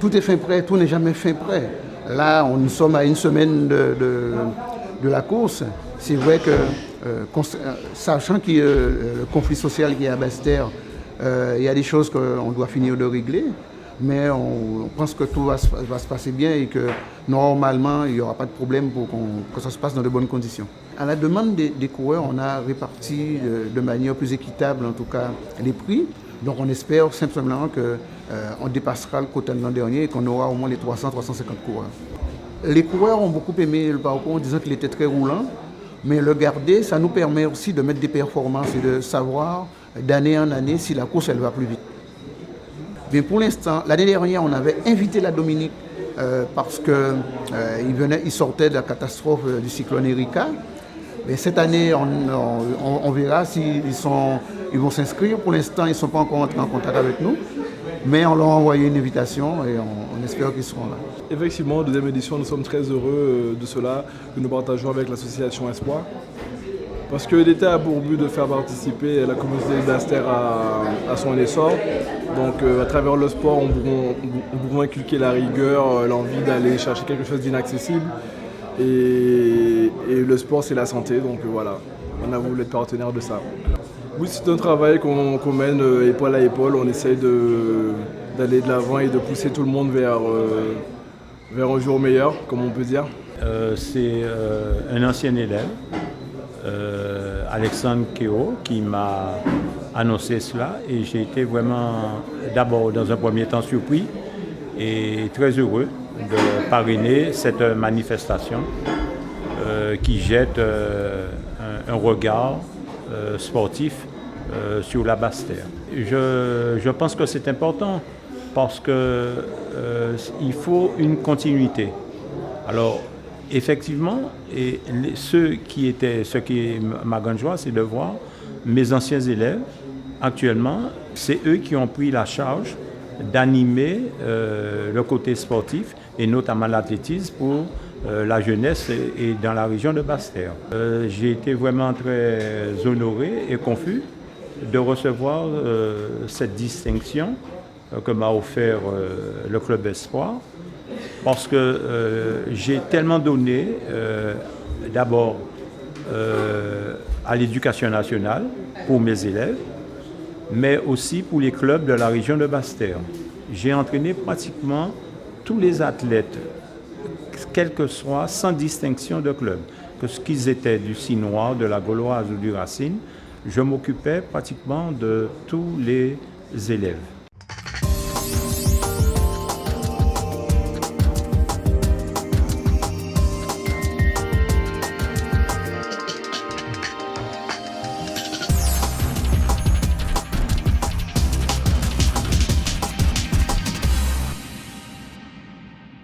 tout est fin prêt, tout n'est jamais fin prêt. Là, nous sommes à une semaine de la course. C'est vrai que, sachant qu'il y a le conflit social qui est à Basse-Terre, il y a des choses qu'on doit finir de régler, mais on pense que tout va se passer bien et que normalement, il n'y aura pas de problème pour que ça se passe dans de bonnes conditions. À la demande des coureurs, on a réparti de manière plus équitable, en tout cas, les prix. Donc on espère simplement qu'on dépassera le quota de l'an dernier et qu'on aura au moins les 300-350 coureurs. Les coureurs ont beaucoup aimé le parcours en disant qu'il était très roulant, mais le garder, ça nous permet aussi de mettre des performances et de savoir d'année en année si la course elle va plus vite. Mais pour l'instant, l'année dernière, on avait invité la Dominique parce qu'il sortait de la catastrophe du cyclone Erika. Mais cette année, on verra s'ils vont s'inscrire. Pour l'instant, ils ne sont pas encore entrés en contact avec nous. Mais on leur a envoyé une invitation et on espère qu'ils seront là. Effectivement, deuxième édition, nous sommes très heureux de cela que nous partageons avec l'association Espoir. Parce que l'été a pour but de faire participer la communauté d'Aster à son essor. Donc à travers le sport, on pourra inculquer la rigueur, l'envie d'aller chercher quelque chose d'inaccessible. Et le sport, c'est la santé, donc voilà, on a voulu être partenaire de ça. Oui, c'est un travail qu'on mène épaule à épaule. On essaye d'aller de l'avant et de pousser tout le monde vers un jour meilleur, comme on peut dire. C'est un ancien élève, Alexandre Kéo, qui m'a annoncé cela. Et j'ai été vraiment, d'abord, dans un premier temps, surpris et très heureux de parrainer cette manifestation qui jette un regard sportif sur la Basse-Terre. Je pense que c'est important parce qu'il faut une continuité. Alors, effectivement, ce qui est ma grande joie, c'est de voir mes anciens élèves, actuellement, c'est eux qui ont pris la charge d'animer le côté sportif et notamment l'athlétisme pour la jeunesse et dans la région de Basse-Terre. J'ai été vraiment très honoré et confus de recevoir cette distinction que m'a offert le Club Espoir parce que j'ai tellement donné d'abord à l'éducation nationale pour mes élèves, mais aussi pour les clubs de la région de Basse-Terre. J'ai entraîné pratiquement tous les athlètes, quel que soit, sans distinction de club, que ce qu'ils étaient du Sinois, de la Gauloise ou du Racine, je m'occupais pratiquement de tous les élèves.